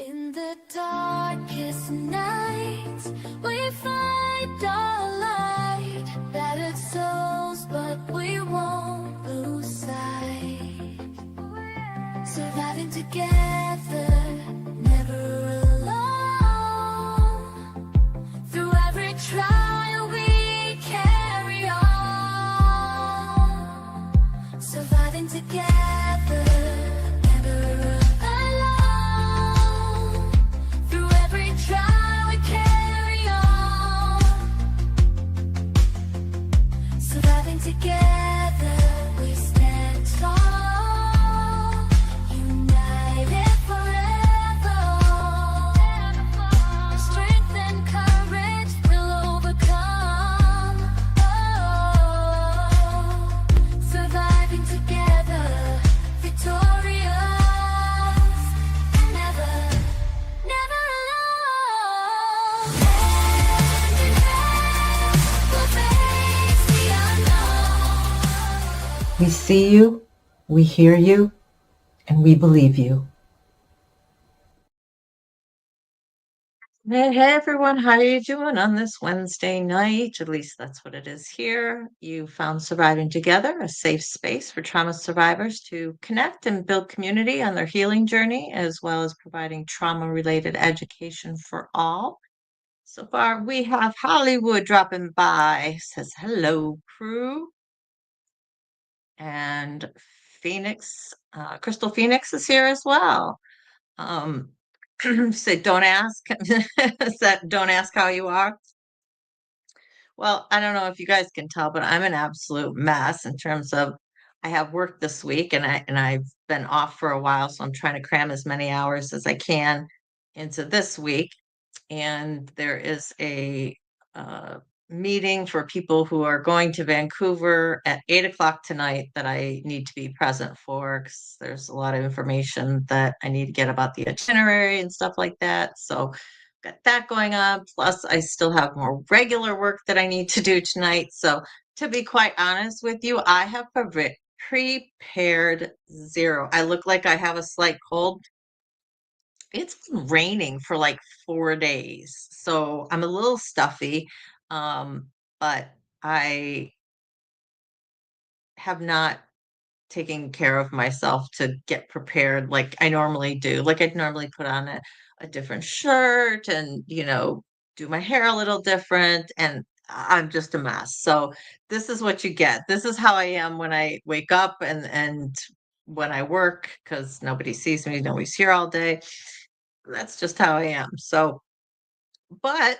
In the darkest night, we find our light. Battered souls, but we won't lose sight. Surviving together, never alone. Through every trial, we carry on. Surviving together, never alone. Through every trial, we carry on. Surviving together, we stand tall. United forever. Strength and courage will overcome. Oh, surviving together, victorious, never, never alone. Hand in hand, we'll face the unknown. We see you, we hear you, and we believe you. Hey, everyone, how are you doing on this Wednesday night? At least that's what it is here. You found Surviving Together, a safe space for trauma survivors to connect and build community on their healing journey, as well as providing trauma-related education for all. So far, we have Hollywood dropping by, says hello, crew. And Phoenix, Crystal Phoenix is here as well. Said, don't ask. Said, don't ask how you are. Well, I don't know if you guys can tell, but I'm an absolute mess in terms of I have work this week and I've been off for a while, so I'm trying to cram as many hours as I can into this week. And there is a meeting for people who are going to Vancouver at 8 o'clock tonight that I need to be present for because there's a lot of information that I need to get about the itinerary and stuff like that. So got that going on. Plus, I still have more regular work that I need to do tonight. So to be quite honest with you, I have prepared zero. I look like I have a slight cold. It's been raining for like 4 days, so I'm a little stuffy. But I have not taken care of myself to get prepared like I normally do. Like I'd normally put on a different shirt and, do my hair a little different, and I'm just a mess. So this is what you get. This is how I am when I wake up and when I work because nobody sees me, nobody's here all day. That's just how I am. So, but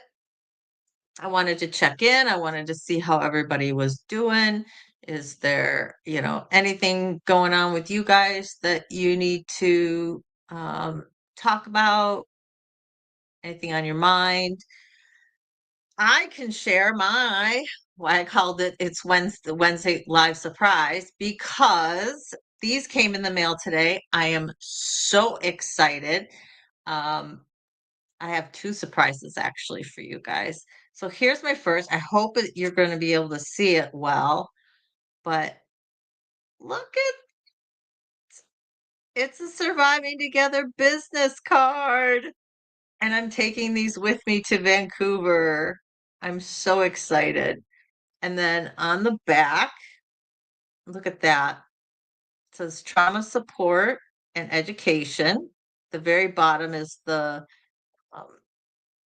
I wanted to check in. I wanted to see how everybody was doing. Is there, anything going on with you guys that you need to talk about? Anything on your mind? I can share why I called it's Wednesday live surprise because these came in the mail today. I am so excited. Um, I have two surprises actually for you guys. So here's my first. I hope that you're going to be able to see it well, but look at it's a Surviving Together business card. And I'm taking these with me to Vancouver. I'm so excited. And then on the back, look at that. It says trauma support and education. The very bottom is the um,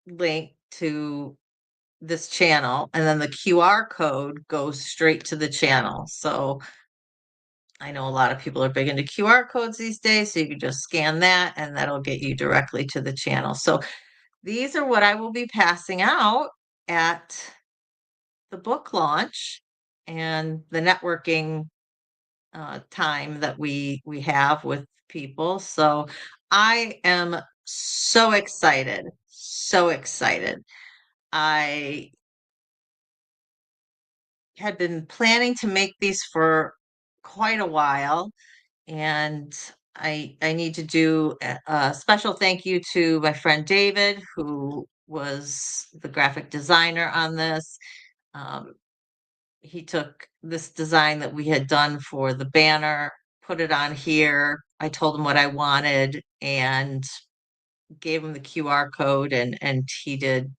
link to this channel, and then the QR code goes straight to the channel. So I know a lot of people are big into QR codes these days, so you can just scan that and that'll get you directly to the channel. So these are what I will be passing out at the book launch and the networking time that we have with people. So I am so excited, so excited. I had been planning to make these for quite a while, and I need to do a special thank you to my friend David, who was the graphic designer on this. Um, he took this design that we had done for the banner, put it on here. I told him what I wanted, and gave him the QR code and he did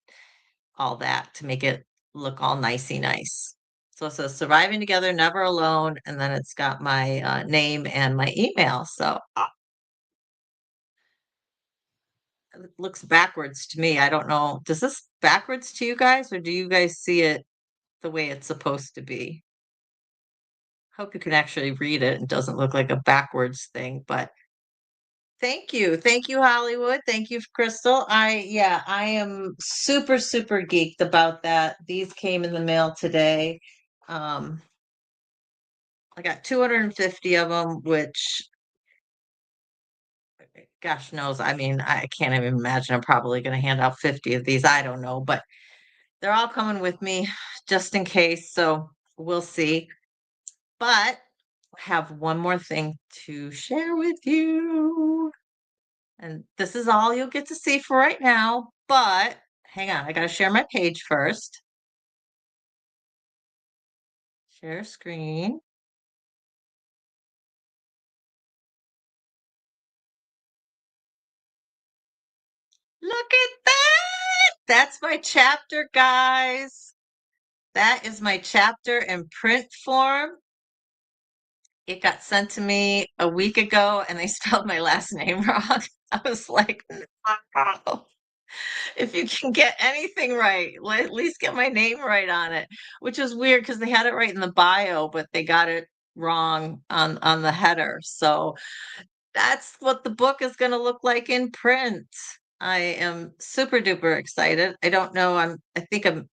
all that to make it look all nicey nice. So it says surviving together, never alone, and then it's got my name and my email. So it looks backwards to me. I don't know. Does this backwards to you guys, or do you guys see it the way it's supposed to be? Hope you can actually read it and doesn't look like a backwards thing, but thank you. Thank you, Hollywood. Thank you, Crystal. Yeah, I am super, super geeked about that. These came in the mail today. Um, I got 250 of them, which gosh knows, I mean, I can't even imagine I'm probably going to hand out 50 of these. I don't know, but they're all coming with me just in case. So we'll see. But I have one more thing to share with you. And this is all you'll get to see for right now. But hang on, I got to share my page first. Share screen. Look at that. That's my chapter, guys. That is my chapter in print form. It got sent to me a week ago and they spelled my last name wrong. I was like, no. If you can get anything right, at least get my name right on it, which is weird because they had it right in the bio, but they got it wrong on the header. So that's what the book is going to look like in print. I am super duper excited. I don't know. I think I'm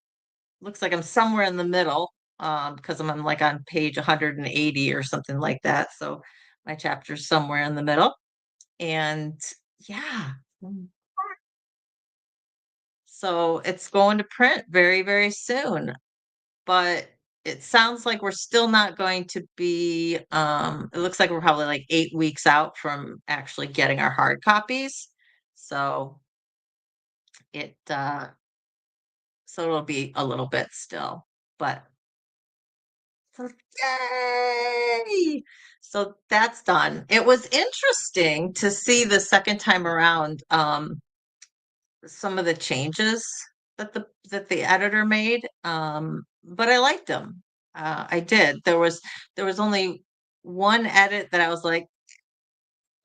looks like I'm somewhere in the middle because I'm on like on page 180 or something like that. So my chapter's somewhere in the middle. And yeah. So it's going to print very, very soon. But it sounds like we're still not going to be it looks like we're probably like 8 weeks out from actually getting our hard copies. So it so it'll be a little bit still. But so yay! So that's done. It was interesting to see the second time around some of the changes that the editor made. But I liked them. I did. There was only one edit that I was like,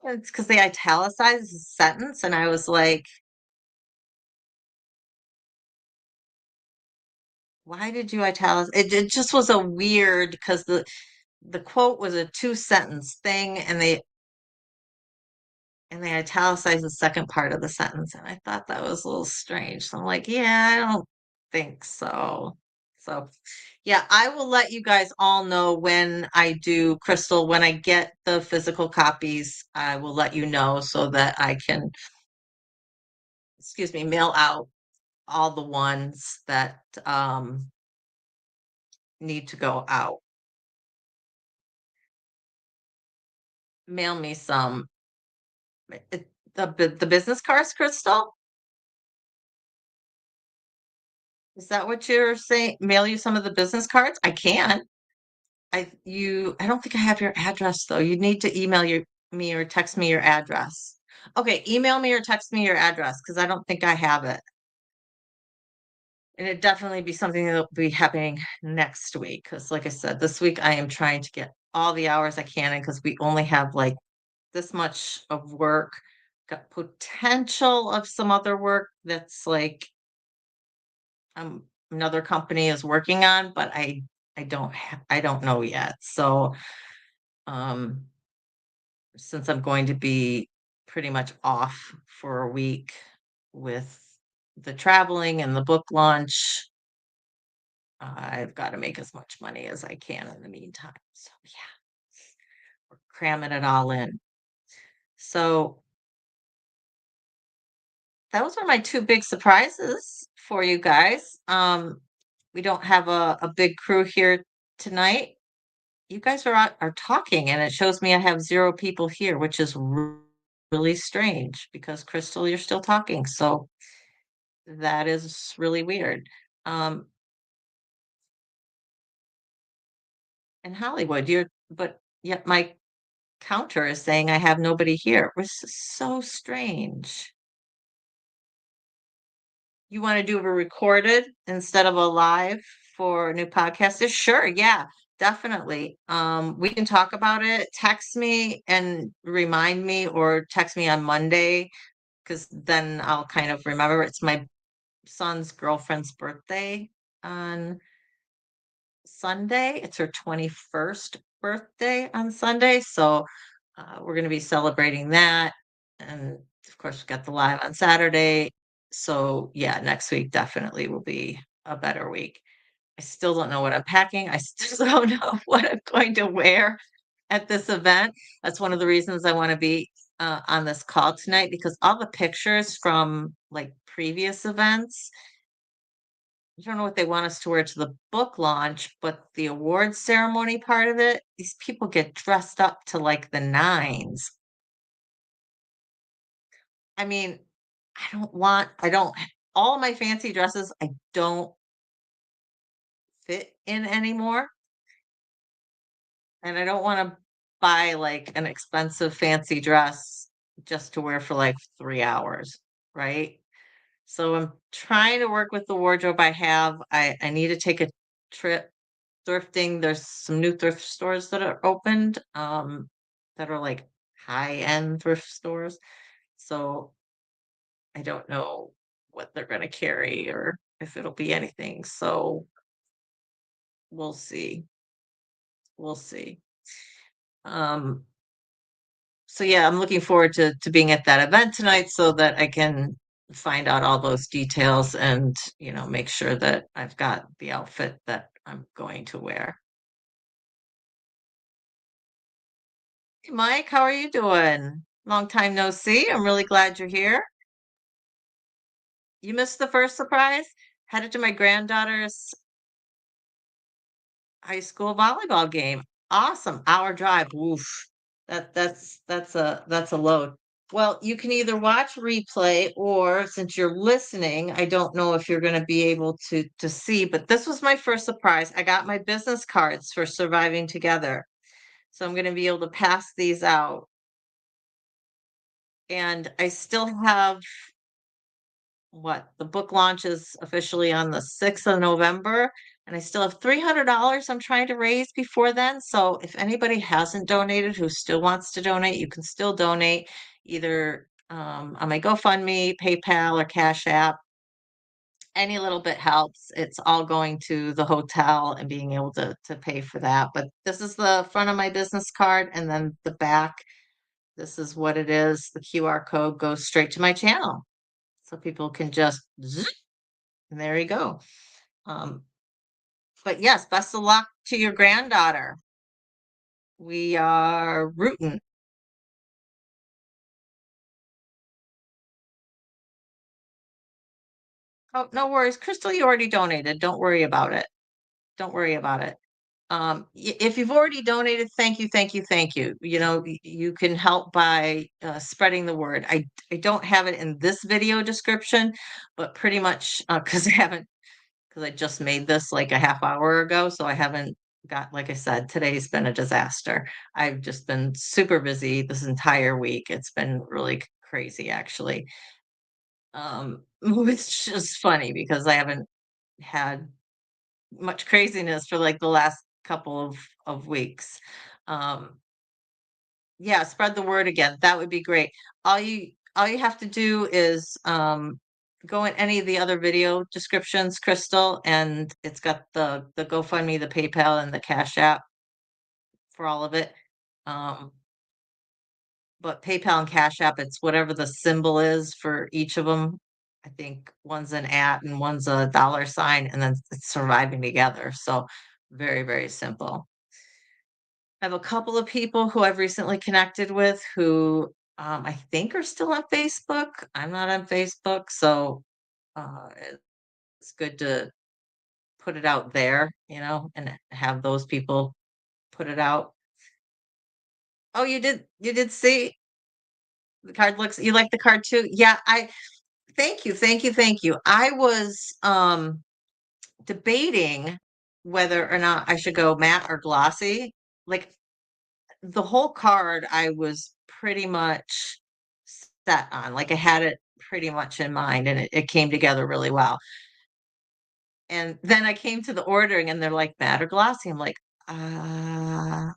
it's because they italicized the sentence, and I was like, why did you italicize? It just was a weird because the quote was a two sentence thing, and they italicized the second part of the sentence, and I thought that was a little strange. So I'm like, yeah, I don't think so. So, yeah, I will let you guys all know when I do, Crystal, when I get the physical copies, I will let you know so that I can, excuse me, mail out all the ones that need to go out. Mail me some. The business cards, Crystal? Is that what you're saying? Mail you some of the business cards? I can. I don't think I have your address though. You need to me or text me your address. Okay, email me or text me your address because I don't think I have it. And it definitely be something that'll be happening next week. Because like I said, this week I am trying to get all the hours I can in because we only have like this much of work. Got potential of some other work that's like another company is working on, but I don't know yet. So um since I'm going to be pretty much off for a week with the traveling and the book launch, I've got to make as much money as I can in the meantime. So yeah, we're cramming it all in. So those are my two big surprises for you guys. We don't have a big crew here tonight. You guys are talking, and it shows me I have 0 people here, which is really strange because Crystal, you're still talking. So that is really weird. Um, in Hollywood, but yet my counter is saying I have nobody here, which is so strange. You want to do a recorded instead of a live for new podcasters? Sure, yeah, definitely. We can talk about it. Text me and remind me, or text me on Monday, because then I'll kind of remember. It's my son's girlfriend's birthday on Sunday. It's her 21st birthday on Sunday. So we're going to be celebrating that. And of course, we got the live on Saturday. So yeah, next week definitely will be a better week. I still don't know what I'm packing. I still don't know what I'm going to wear at this event. That's one of the reasons I want to be on this call tonight, because all the pictures from like previous events, I don't know what they want us to wear to the book launch, but the awards ceremony part of it, these people get dressed up to like the nines. I mean, I don't, all my fancy dresses, I don't fit in anymore. And I don't want to buy like an expensive fancy dress just to wear for like 3 hours, right? So I'm trying to work with the wardrobe I have. I need to take a trip thrifting. There's some new thrift stores that are opened, that are like high-end thrift stores. So I don't know what they're gonna carry or if it'll be anything. So we'll see. We'll see. Um, so yeah, I'm looking forward to being at that event tonight so that I can find out all those details and, make sure that I've got the outfit that I'm going to wear. Hey, Mike, how are you doing? Long time no see. I'm really glad you're here. You missed the first surprise? Headed to my granddaughter's high school volleyball game. Awesome. Hour drive. Woof. That's a load. Well, you can either watch replay, or since you're listening, I don't know if you're going to be able to see, but this was my first surprise. I got my business cards for Surviving Together. So I'm going to be able to pass these out. And I still have, what, the book launch is officially on the 6th of November, and I still have $300 I'm trying to raise before then. So if anybody hasn't donated who still wants to donate, you can still donate either on my GoFundMe, PayPal, or Cash App. Any little bit helps. It's all going to the hotel and being able to pay for that. But this is the front of my business card, and then the back. This is what it is. The QR code goes straight to my channel. So people can just zzz, and there you go. Um, but yes, best of luck to your granddaughter. We are rooting. Oh, no worries. Crystal, you already donated. Don't worry about it. Don't worry about it. If you've already donated, thank you, thank you, thank you. You can help by spreading the word. I don't have it in this video description, but pretty much because I just made this like a half hour ago, so I haven't got, like I said, today's been a disaster. I've just been super busy this entire week. It's been really crazy, actually. It's just funny because I haven't had much craziness for like the last couple of weeks. Um, yeah, spread the word again. That would be great. All you have to do is go in any of the other video descriptions, Crystal, and it's got the GoFundMe, the PayPal, and the Cash App for all of it. Um, but PayPal and Cash App, it's whatever the symbol is for each of them. I think one's an at and one's a dollar sign, and then it's Surviving Together. So very, very simple. I have a couple of people who I've recently connected with who I think are still on Facebook. I'm not on Facebook, so it's good to put it out there, and have those people put it out. Oh, you did see the card. Looks, you like the card too? Yeah, thank you, thank you, thank you. I was debating whether or not I should go matte or glossy. Like, the whole card I was pretty much set on. Like, I had it pretty much in mind, and it came together really well. And then I came to the ordering and they're like, "Matte or glossy?" I'm like, "Uh,"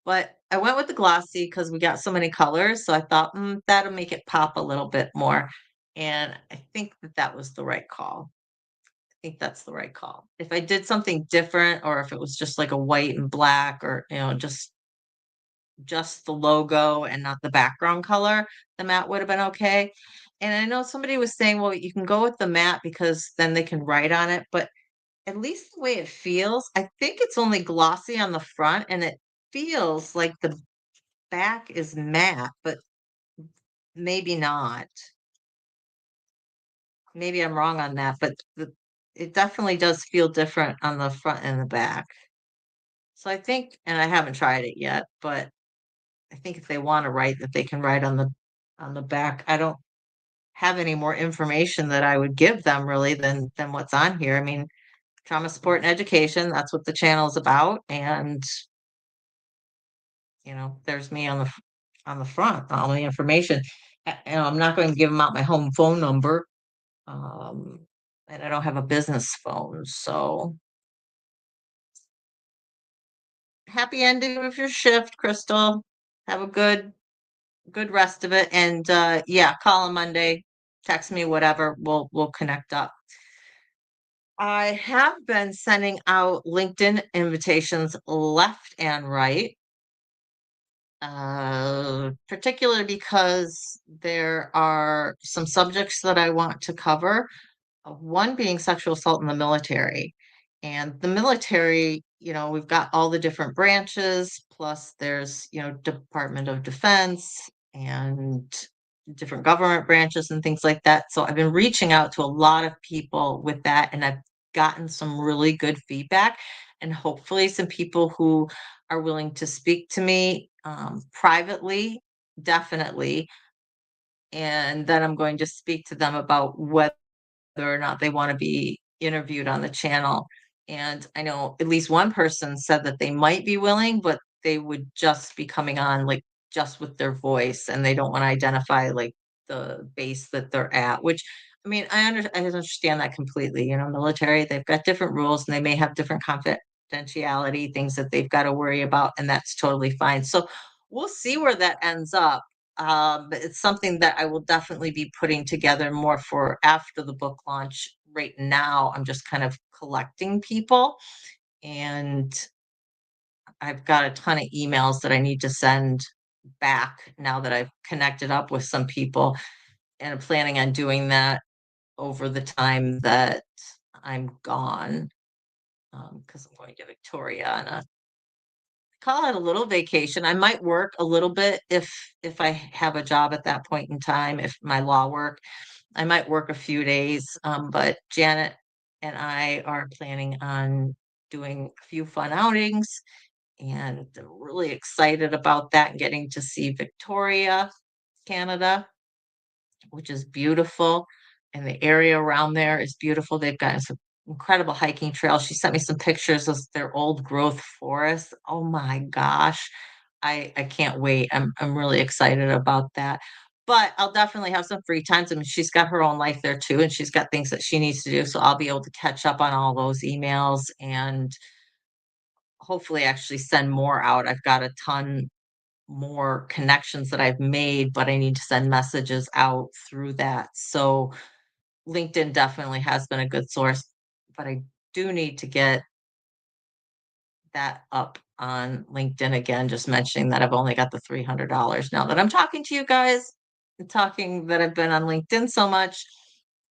but I went with the glossy because we got so many colors, so I thought, that'll make it pop a little bit more, and I think that that was the right call. I think that's the right call. If I did something different or if it was just like a white and black or, just the logo and not the background color, the matte would have been okay. And I know somebody was saying, "Well, you can go with the matte because then they can write on it," but at least the way it feels, I think it's only glossy on the front and it feels like the back is matte, but maybe not. Maybe I'm wrong on that, but it definitely does feel different on the front and the back. So I think, and I haven't tried it yet, but I think if they want to write, that they can write on the back. I don't have any more information that I would give them really than what's on here. I mean, trauma support and education, that's what the channel is about, and there's me on the front, all the information. I'm not going to give them out my home phone number, um, and I don't have a business phone. So happy ending of your shift, Crystal. Have a good rest of it, and yeah, call on Monday, text me, whatever. We'll connect up. I have been sending out LinkedIn invitations left and right, particularly because there are some subjects that I want to cover. One being sexual assault in the military. And the military, we've got all the different branches, plus there's, Department of Defense and different government branches and things like that. So I've been reaching out to a lot of people with that, and I've gotten some really good feedback, and hopefully some people who are willing to speak to me privately, definitely. And then I'm going to speak to them about whether or not they want to be interviewed on the channel. And I know at least one person said that they might be willing, but they would just be coming on like just with their voice and they don't want to identify like the base that they're at, which I mean, I understand that completely. Military, they've got different rules and they may have different confidentiality, things that they've got to worry about, and that's totally fine. So we'll see where that ends up. But it's something that I will definitely be putting together more for after the book launch. Right now, I'm just kind of collecting people, and I've got a ton of emails that I need to send back now that I've connected up with some people, and I'm planning on doing that over the time that I'm gone, because I'm going to Victoria on a call it a little vacation. I might work a little bit if I have a job at that point in time, if my law work. I might work a few days, but Janet and I are planning on doing a few fun outings, and I'm really excited about that and getting to see Victoria, Canada, which is beautiful. And the area around there is beautiful. They've got some incredible hiking trails. She sent me some pictures of their old growth forest. Oh my gosh. I can't wait. I'm really excited about that. But I'll definitely have some free times. I mean, she's got her own life there too, and she's got things that she needs to do. So I'll be able to catch up on all those emails and hopefully actually send more out. I've got a ton more connections that I've made, but I need to send messages out through that. So LinkedIn definitely has been a good source, but I do need to get that up on LinkedIn again, just mentioning that I've only got the $300 now that I'm talking to you guys, and talking that I've been on LinkedIn so much.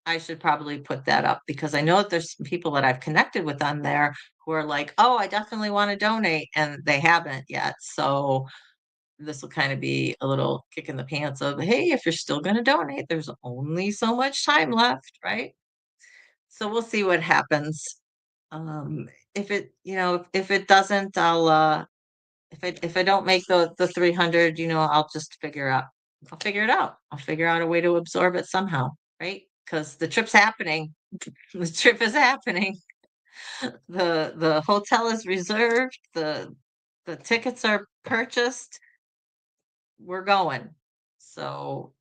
I should probably put that up because I know that there's some people that I've connected with on there who are like, "Oh, I definitely want to donate," and they haven't yet. So this will kind of be a little kick in the pants of, hey, if you're still going to donate, there's only so much time left, right? So we'll see what happens. If if it doesn't, if I don't make the 300, I'll figure it out. I'll figure out a way to absorb it somehow, right? Because the trip's happening. The trip is happening. The hotel is reserved. The tickets are purchased. We're going. So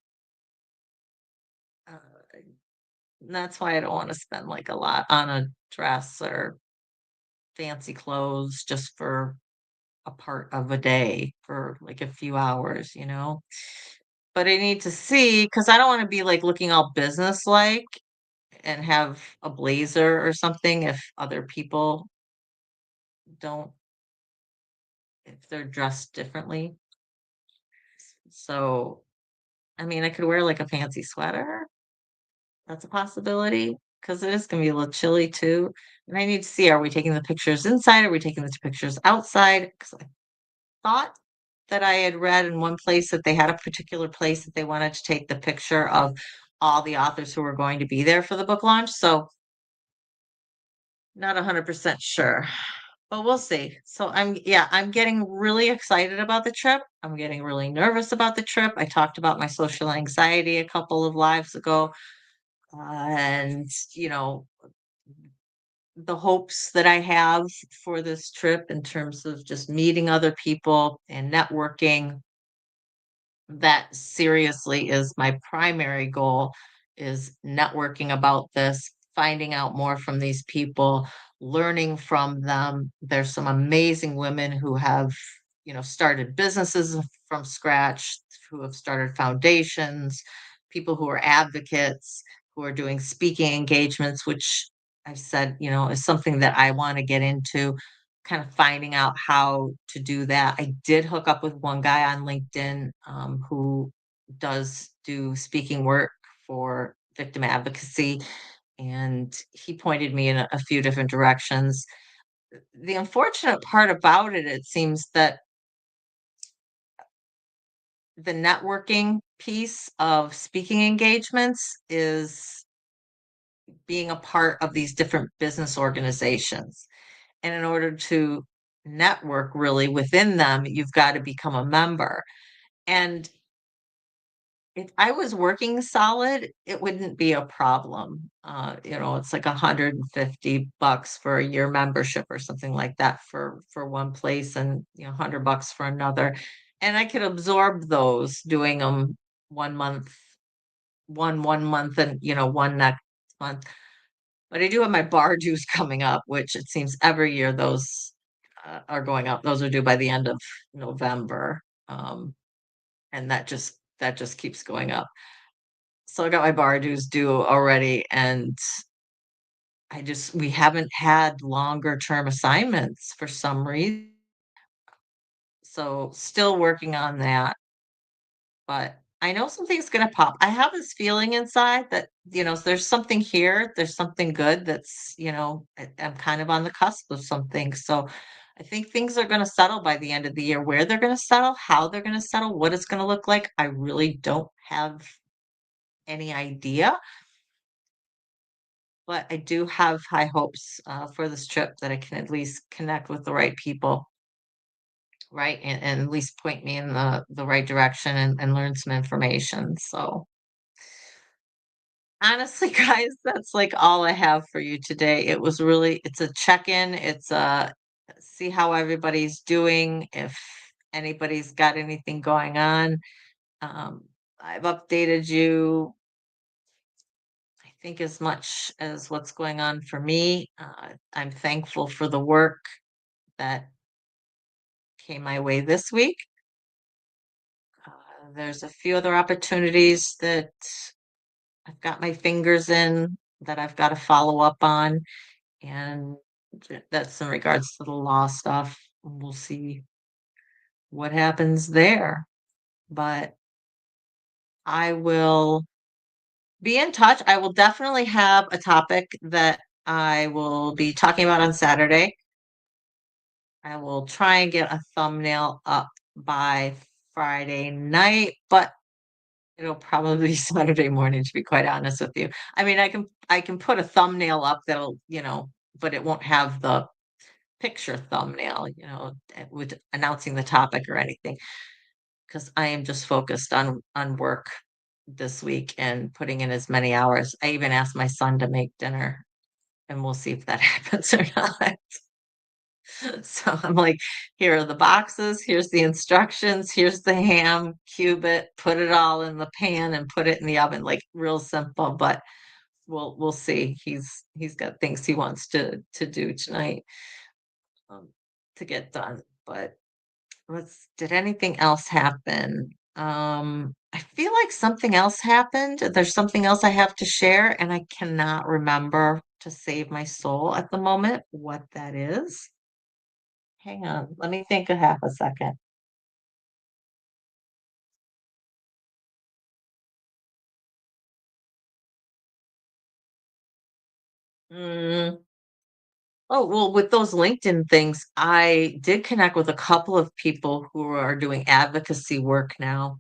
that's why I don't wanna spend, like, a lot on a dress or fancy clothes just for a part of a day, for, like, a few hours, you know? But I need to see because I don't wanna be, like, looking all businesslike and have a blazer or something if other people don't if they're dressed differently. So, I mean, I could wear, like, a fancy sweater. That's a possibility because it is gonna be a little chilly too, and I need to see, are we taking the pictures inside? Are we taking the pictures outside? Because I thought that I had read in one place that they had a particular place that they wanted to take the picture of all the authors who were going to be there for the book launch, so not 100% sure, but we'll see. So I'm getting really excited about the trip. I'm getting really nervous about the trip. I talked about my social anxiety a couple of lives ago, and, you know, the hopes that I have for this trip in terms of just meeting other people and networking. That seriously is my primary goal, is networking about this, finding out more from these people, learning from them. There's some amazing women who have, started businesses from scratch, who have started foundations, people who are advocates, who are doing speaking engagements, which I've said, is something that I want to get into, kind of finding out how to do that. I did hook up with one guy on LinkedIn, who does do speaking work for victim advocacy, and he pointed me in a few different directions. The unfortunate part about it, it seems that the networking piece of speaking engagements is being a part of these different business organizations. And in order to network really within them, you've got to become a member. And if I was working solid, it wouldn't be a problem. It's like $150 for a year membership or something like that for one place, and $100 for another. And I could absorb those doing them 1 month, one month, and one next month. But I do have my bar dues coming up, which it seems every year those are going up. Those are due by the end of November, and that just keeps going up. So I got my bar dues due already, and we haven't had longer term assignments for some reason. So still working on that, but I know something's gonna pop. I have this feeling inside that, there's something here, there's something good that's, I'm kind of on the cusp of something. So I think things are gonna settle by the end of the year. Where they're gonna settle, how they're gonna settle, what it's gonna look like, I really don't have any idea. But I do have high hopes for this trip, that I can at least connect with the right people, right? And at least point me in the right direction, and learn some information. So honestly, guys, that's like all I have for you today. It's a check-in. It's a see how everybody's doing, if anybody's got anything going on. Um, I've updated you, I think, as much as what's going on for me. I'm thankful for the work that came my way this week. There's a few other opportunities that I've got my fingers in, that I've got to follow up on, and that's in regards to the law stuff. We'll see what happens there, but I will be in touch. I will definitely have a topic that I will be talking about on Saturday. I will try and get a thumbnail up by Friday night, but it'll probably be Saturday morning, to be quite honest with you. I mean, I can put a thumbnail up that'll, but it won't have the picture thumbnail, with announcing the topic or anything, because I am just focused on work this week and putting in as many hours. I even asked my son to make dinner, and we'll see if that happens or not. So I'm like, here are the boxes, here's the instructions, here's the ham, cube it, put it all in the pan and put it in the oven, like real simple, but we'll see. He's got things he wants to do tonight um, to get done. But let's did anything else happen? I feel like something else happened. There's something else I have to share, and I cannot remember to save my soul at the moment what that is. Hang on, let me think a half a second. Mm, oh, well, with those LinkedIn things, I did connect with a couple of people who are doing advocacy work now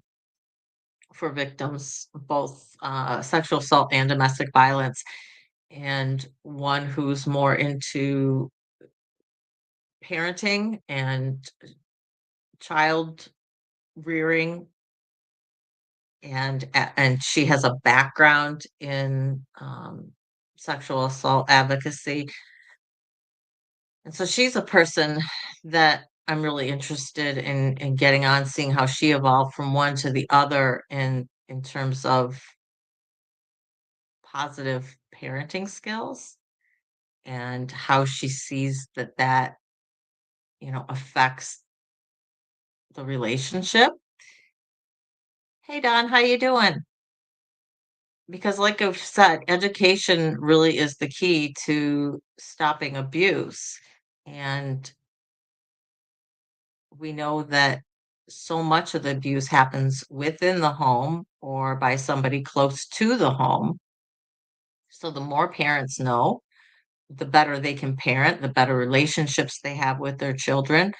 for victims, both sexual assault and domestic violence, and one who's more into parenting and child rearing, and she has a background in sexual assault advocacy. And so she's a person that I'm really interested in getting on, seeing how she evolved from one to the other in terms of positive parenting skills and how she sees that affects the relationship. Hey Don, how you doing? Because like I've said, education really is the key to stopping abuse. And we know that so much of the abuse happens within the home or by somebody close to the home. So the more parents know, the better they can parent, the better relationships they have with their children,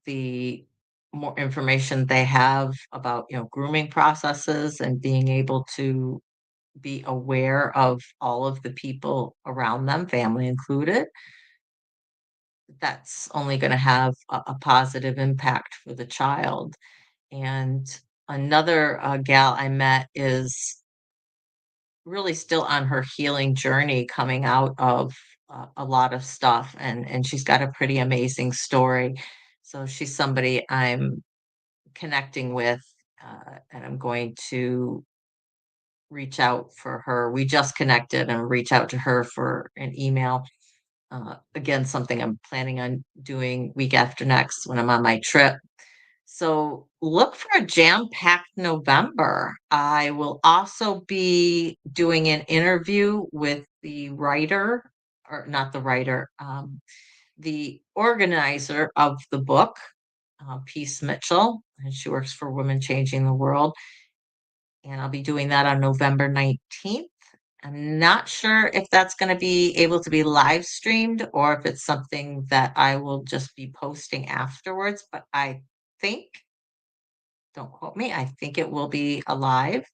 the more information they have about, grooming processes and being able to be aware of all of the people around them, family included, that's only going to have a positive impact for the child. And another gal I met is really still on her healing journey, coming out of a lot of stuff, and she's got a pretty amazing story. So she's somebody I'm connecting with, and I'm going to reach out for her. We just connected and reach out to her for an email. Again, something I'm planning on doing week after next when I'm on my trip. So look for a jam-packed November. I will also be doing an interview with the writer, or not the writer, the organizer of the book, Peace Mitchell, and she works for Women Changing the World. And I'll be doing that on November 19th. I'm not sure if that's going to be able to be live streamed or if it's something that I will just be posting afterwards, but I think, don't quote me, I think it will be a live.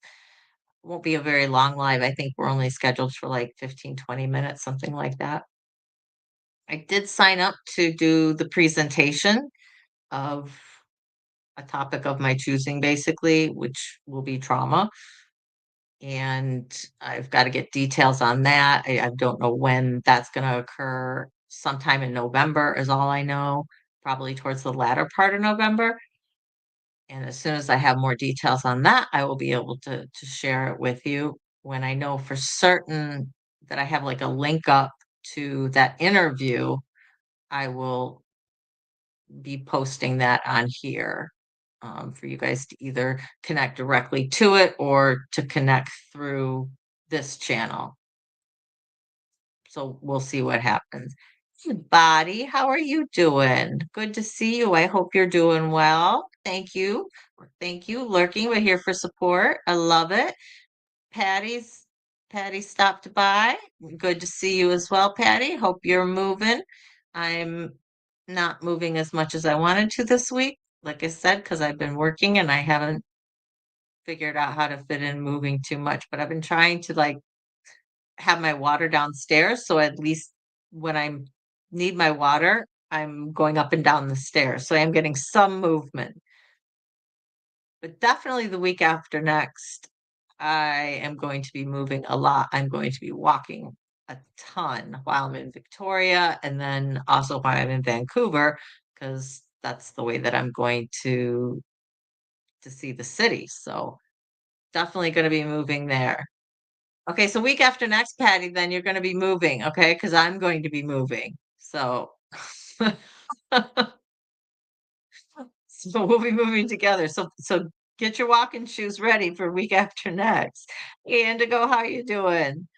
Won't be a very long live. I think we're only scheduled for like 15, 20 minutes, something like that. I did sign up to do the presentation of a topic of my choosing, basically, which will be trauma. And I've got to get details on that. I don't know when that's going to occur. Sometime in November is all I know, probably towards the latter part of November. And as soon as I have more details on that, I will be able to share it with you. When I know for certain that I have like a link up to that interview, I will be posting that on here for you guys to either connect directly to it or to connect through this channel. So we'll see what happens. Hey, Body, how are you doing? Good to see you. I hope you're doing well. Thank you. Thank you. Lurking, we're here for support. I love it. Patty's Patty stopped by. Good to see you as well, Patty. Hope you're moving. I'm not moving as much as I wanted to this week, like I said, because I've been working and I haven't figured out how to fit in moving too much. But I've been trying to like have my water downstairs, so at least when I need my water, I'm going up and down the stairs. So I am getting some movement. But definitely the week after next, I am going to be moving a lot. I'm going to be walking a ton while I'm in Victoria and then also while I'm in Vancouver, because that's the way that I'm going to see the city. So definitely going to be moving there. Okay, so week after next, Patty, then you're going to be moving, okay? Because I'm going to be moving. So, so we'll be moving together. So get your walking shoes ready for week after next. Hey, Indigo, how you doing?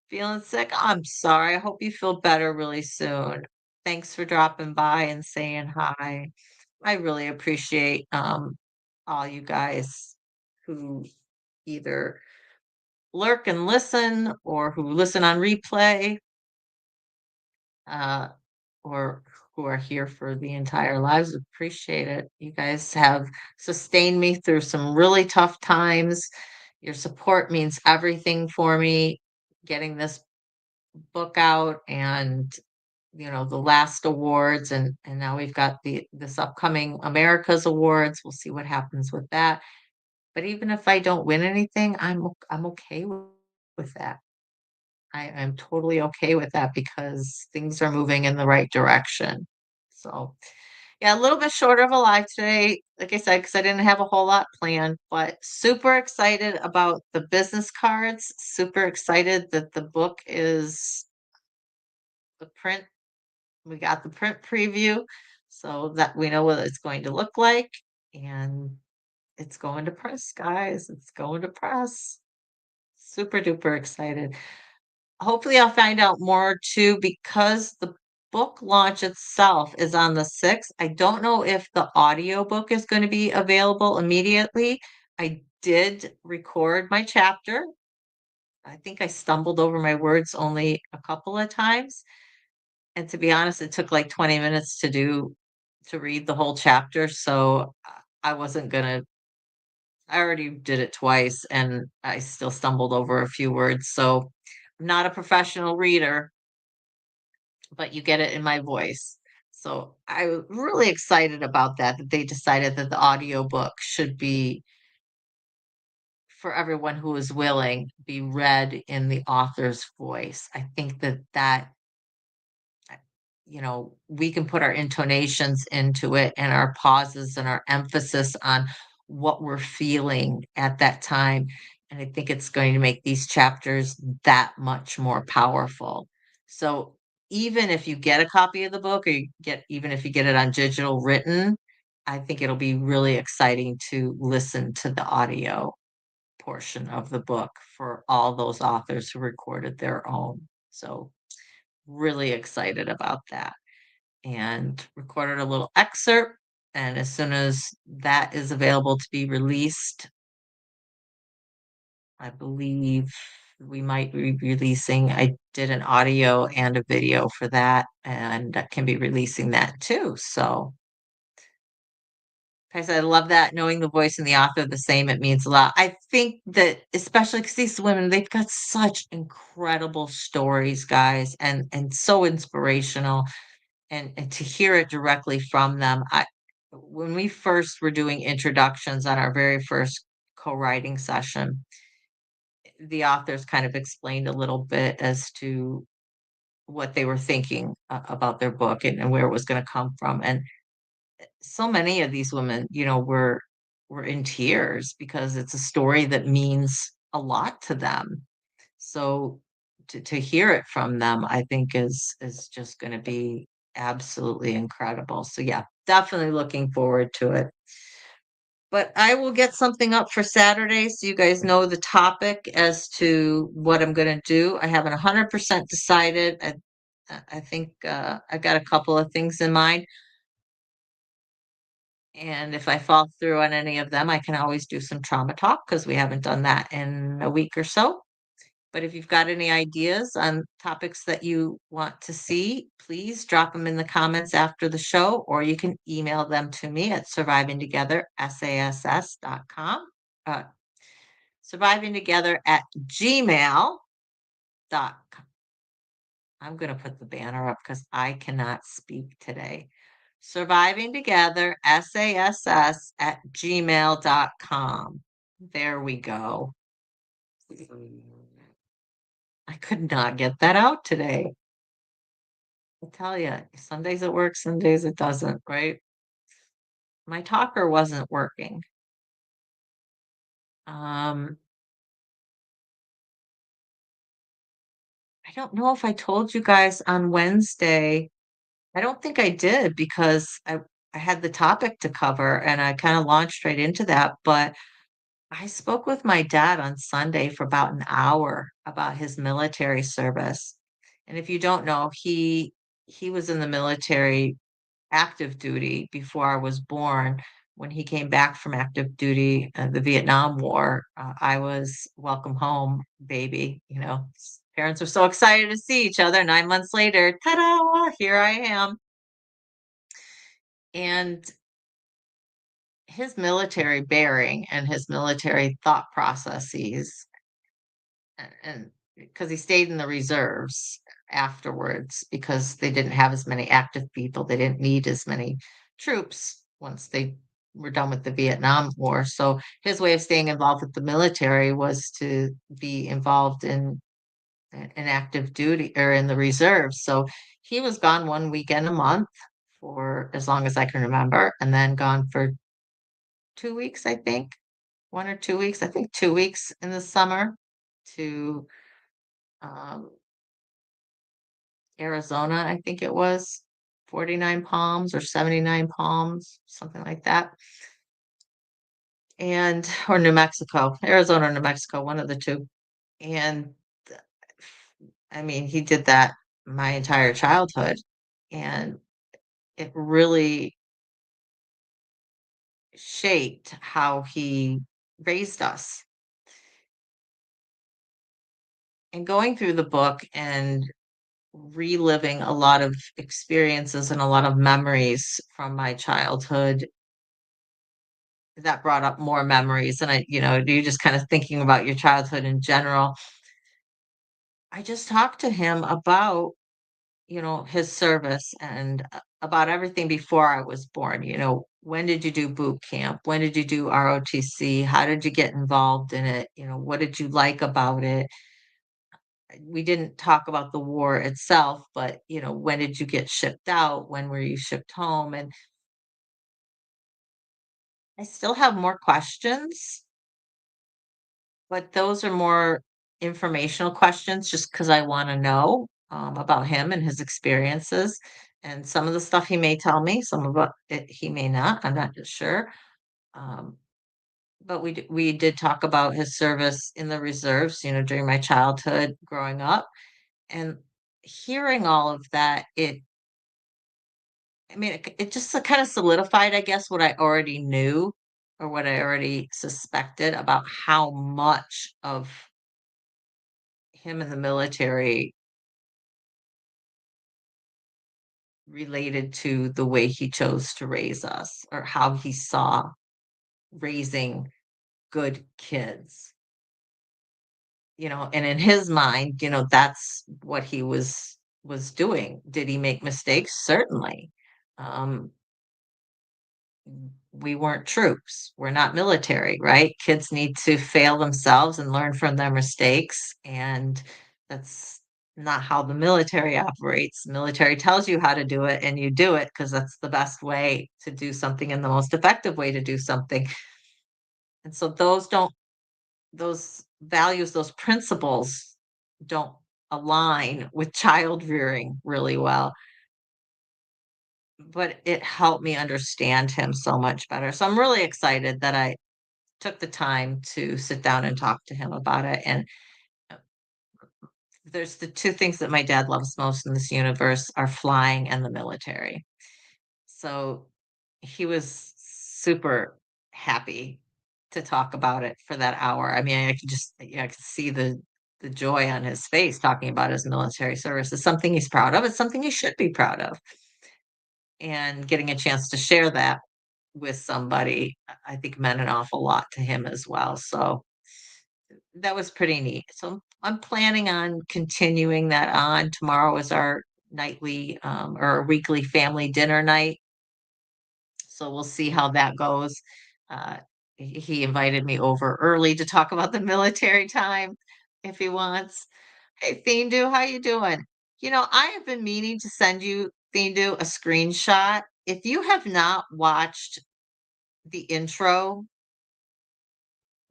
Feeling sick? I'm sorry. I hope you feel better really soon. Thanks for dropping by and saying hi. I really appreciate all you guys who either lurk and listen or who listen on replay, uh, or who are here for the entire lives. Appreciate it. You guys have sustained me through some really tough times. Your support means everything for me. Getting this book out and the last awards, and now we've got this upcoming America's Awards. We'll see what happens with that. But even if I don't win anything, I'm okay with that. I'm totally okay with that because things are moving in the right direction. So, yeah, a little bit shorter of a live today, like I said, because I didn't have a whole lot planned, but super excited about the business cards. Super excited that the book is the print. We got the print preview so that we know what it's going to look like. And it's going to press, guys. It's going to press. Super duper excited. Hopefully, I'll find out more too because the book launch itself is on the 6th. I don't know if the audiobook is going to be available immediately. I did record my chapter. I think I stumbled over my words only a couple of times. And to be honest, it took like 20 minutes to read the whole chapter. So I wasn't going to I already did it twice and I still stumbled over a few words. So I'm not a professional reader, but you get it in my voice. So I'm really excited about that they decided that the audiobook should be for everyone who is willing, be read in the author's voice. I think that we can put our intonations into it and our pauses and our emphasis on what we're feeling at that time. And I think it's going to make these chapters that much more powerful. So even if you get a copy of the book or even if you get it on digital written, I think it'll be really exciting to listen to the audio portion of the book for all those authors who recorded their own. So really excited about that and recorded a little excerpt. And as soon as that is available to be released, I believe we might be releasing. I did an audio and a video for that, and I can be releasing that too. So, guys, I love that. Knowing the voice and the author the same, it means a lot. I think that especially because these women, they've got such incredible stories, guys, and so inspirational and to hear it directly from them. When we first were doing introductions on our very first co-writing session, the authors kind of explained a little bit as to what they were thinking about their book and where it was going to come from. And so many of these women, were in tears because it's a story that means a lot to them. So to hear it from them, I think is just going to be absolutely incredible. So yeah, definitely looking forward to it. But I will get something up for Saturday so you guys know the topic as to what I'm going to do. I haven't 100% decided. I think I've got a couple of things in mind. And if I fall through on any of them, I can always do some trauma talk because we haven't done that in a week or so. But if you've got any ideas on topics that you want to see, please drop them in the comments after the show, or you can email them to me at survivingtogether.sass.com. Uh, survivingtogether at gmail.com. I'm going to put the banner up because I cannot speak today. Surviving Together, SASS at gmail.com. There we go. I could not get that out today. I tell you, some days it works, some days it doesn't, right? My talker wasn't working. Um, I don't know if I told you guys on Wednesday. I don't think I did because I had the topic to cover and I kind of launched right into that. But I spoke with my dad on Sunday for about an hour about his military service. And if you don't know, he was in the military active duty before I was born. When he came back from active duty, the Vietnam War, I was welcome home, baby. Parents were so excited to see each other. 9 months later, ta-da! Here I am. And his military bearing and his military thought processes, and because he stayed in the reserves afterwards because they didn't have as many active people, they didn't need as many troops once they were done with the Vietnam War. So his way of staying involved with the military was to be involved in active duty or in the reserves. So he was gone one weekend a month for as long as I can remember, and then gone for 2 weeks, I think, 1 or 2 weeks, I think 2 weeks in the summer to um, Arizona, I think it was 49 Palms or 79 Palms, something like that. And or New Mexico, Arizona or New Mexico, one of the two. And I mean, he did that my entire childhood. And it really shaped how he raised us. And going through the book and reliving a lot of experiences and a lot of memories from my childhood that brought up more memories. And you're just kind of thinking about your childhood in general. I just talked to him about, his service and about everything before I was born. When did you do boot camp? When did you do ROTC? How did you get involved in it? What did you like about it? We didn't talk about the war itself, but, when did you get shipped out? When were you shipped home? And I still have more questions, but those are more informational questions just because I want to know about him and his experiences. And some of the stuff he may tell me, some of it he may not. I'm not just sure. Um, but we did talk about his service in the reserves, during my childhood growing up. And hearing all of that, it just kind of solidified, I guess, what I already knew or what I already suspected about how much of him in the military related to the way he chose to raise us or how he saw raising good kids. And in his mind, that's what he was doing. Did he make mistakes? Certainly. Um, we weren't troops. We're not military, right? Kids need to fail themselves and learn from their mistakes. And that's not how the military operates. The military tells you how to do it and you do it because that's the best way to do something and the most effective way to do something. And so those values, those principles don't align with child rearing really well. But it helped me understand him so much better. So I'm really excited that I took the time to sit down and talk to him about it. And uh, there's the two things that my dad loves most in this universe are flying and the military. So he was super happy to talk about it for that hour. I mean, I could just, I could see the joy on his face talking about his military service. It's something he's proud of. It's something he should be proud of. And getting a chance to share that with somebody, I think meant an awful lot to him as well. So that was pretty neat. So I'm planning on continuing that on. Tomorrow is our nightly or our weekly family dinner night. So we'll see how that goes. Uh, he invited me over early to talk about the military time if he wants. Hey, Thindu, how you doing? I have been meaning to send you, Thindu, a screenshot. If you have not watched the intro,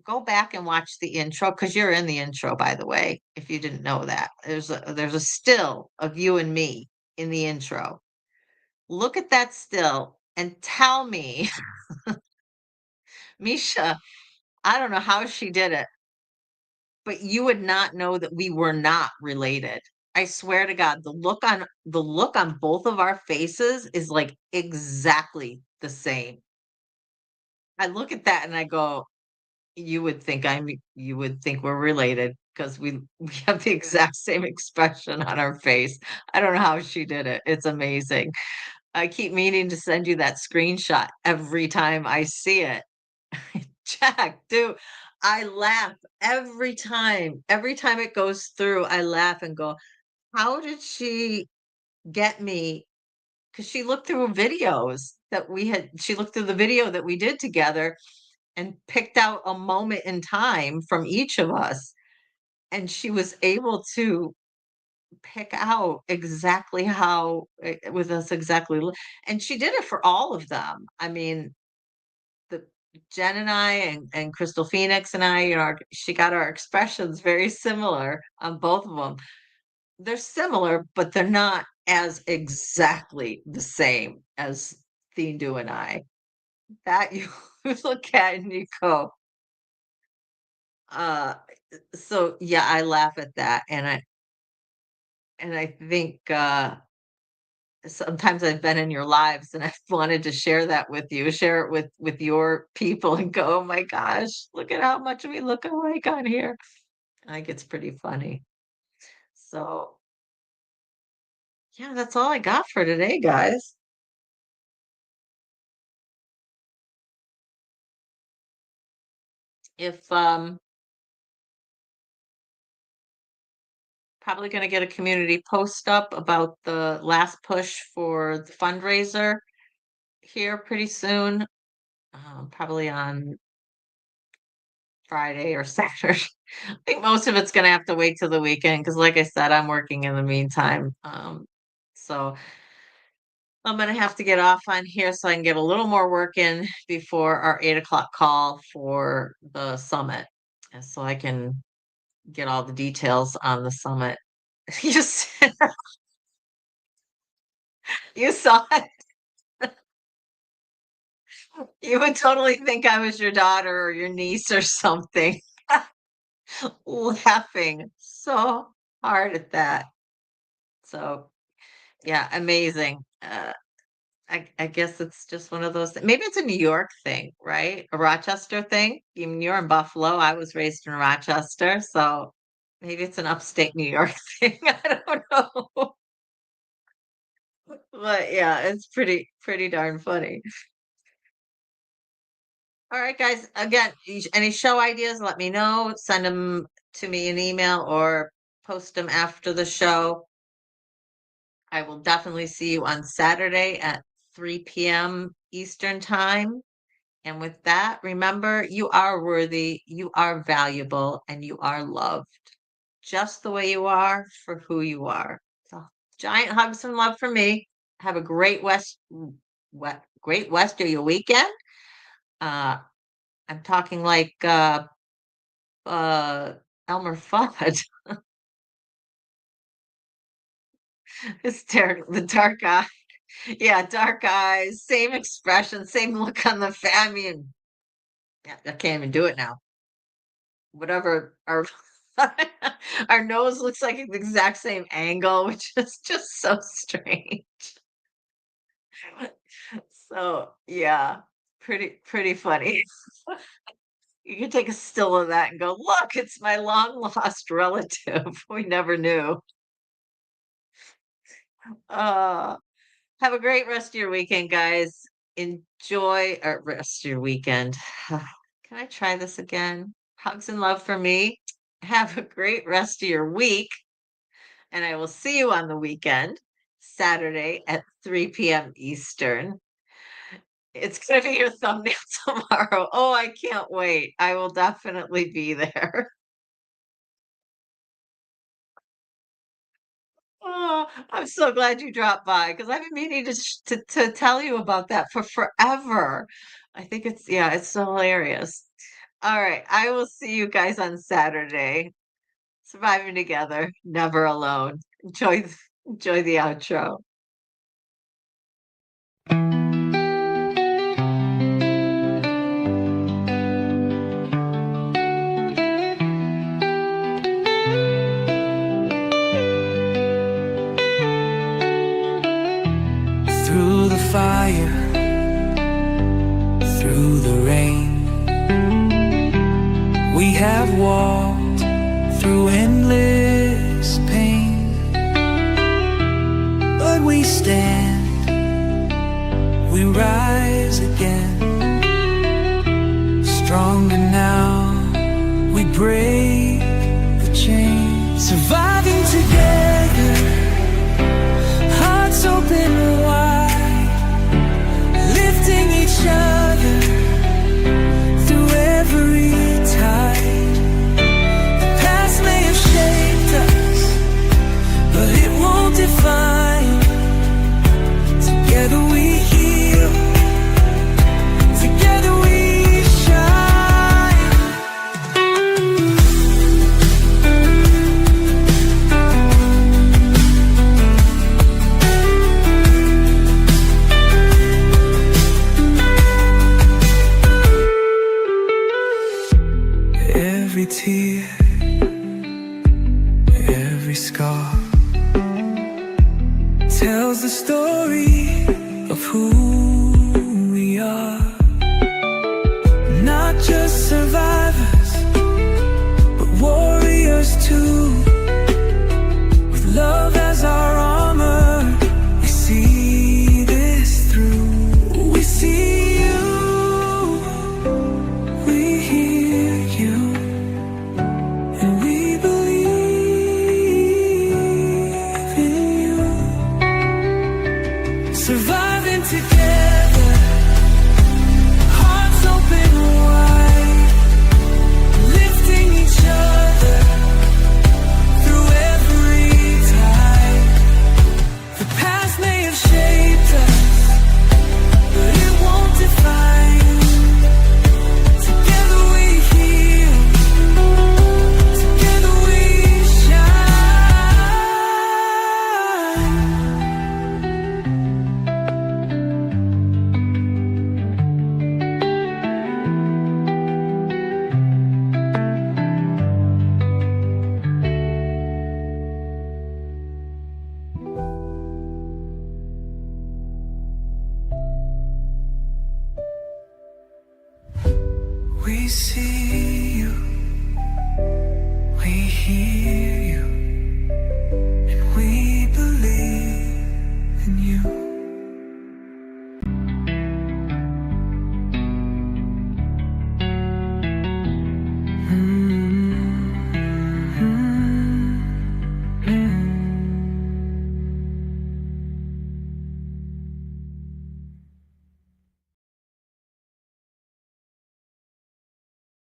go back and watch the intro because you're in the intro, by the way, if you didn't know that. There's a still of you and me in the intro. Look at that still and tell me, Misha, I don't know how she did it, but you would not know that we were not related. I swear to God, the look on both of our faces is like exactly the same. I look at that and I go, you would think we're related because we have the exact same expression on our face. I don't know how she did it. It's amazing. I keep meaning to send you that screenshot every time I see it. Jack, dude, I laugh every time. Every time it goes through, I laugh and go, how did she get me? Because she looked through the video that we did together and picked out a moment in time from each of us. And she was able to pick out exactly how, with us exactly. And she did it for all of them. I mean, the Jen and I and Crystal Phoenix and I, she got our expressions very similar on both of them. They're similar, but they're not as exactly the same as Thindu and I. That you look at and you go, uh, so yeah, I laugh at that, and I think sometimes I've been in your lives and I've wanted to share that with you, share it with your people and go, "Oh my gosh, look at how much we look alike on here." I think it's pretty funny. So, yeah, that's all I got for today, guys. If Probably gonna get a community post up about the last push for the fundraiser here pretty soon, probably on Friday or Saturday. I think most of it's gonna have to wait till the weekend because, like I said, I'm working in the meantime. So I'm gonna have to get off on here so I can get a little more work in before our 8 o'clock call for the summit, and so I can get all the details on the summit. You just you saw it. You would totally think I was your daughter or your niece or something, laughing so hard at that. So yeah, amazing. I guess it's just one of those maybe it's a New York thing, right? A Rochester thing? Even you're in Buffalo, I was raised in Rochester, so maybe it's an upstate New York thing, I don't know. But yeah, it's pretty darn funny. Alright, guys, again, any show ideas, let me know, send them to me an email or post them after the show. I will definitely see you on Saturday at 3 p.m. Eastern Time. And with that, remember you are worthy, you are valuable, and you are loved just the way you are for who you are. So, giant hugs and love for me. Have a great West of your weekend. Uh, I'm talking like uh, Elmer Fudd. Hysterical. The dark eye. Yeah, dark eyes, same expression, same look on the face. I mean, yeah, I can't even do it now. Whatever our nose looks like the exact same angle, which is just so strange. So yeah, pretty funny. You can take a still of that and go, look, it's my long lost relative. We never knew. Uh have a great rest of your weekend, guys. Enjoy rest of your weekend. Can I try this again? Hugs and love for me. Have a great rest of your week. And I will see you on the weekend, Saturday at 3 p.m. Eastern. It's going to be your thumbnail tomorrow. Oh, I can't wait. I will definitely be there. Oh, I'm so glad you dropped by because I've been meaning to tell you about that for forever. I think it's so hilarious. All right, I will see you guys on Saturday. Surviving together, never alone. Enjoy the outro. Through the fire, through the rain, we have walked through endless pain. But we stand, we rise again. Stronger now, we break the chain. Surviving together, hearts open wide, lifting each other through every tide. The past may have shaped us, but it won't define. Together we heal, together we shine. Every tear, every scar tells the story of who we are. Not just survivors, but warriors too. With love as our armor, we see this through. We see you, we hear you, and we believe in you. Surviving together, hearts open wide, lifting each other through every tide. The past may have shaped us, but it won't define. Together we heal, together we shine. We see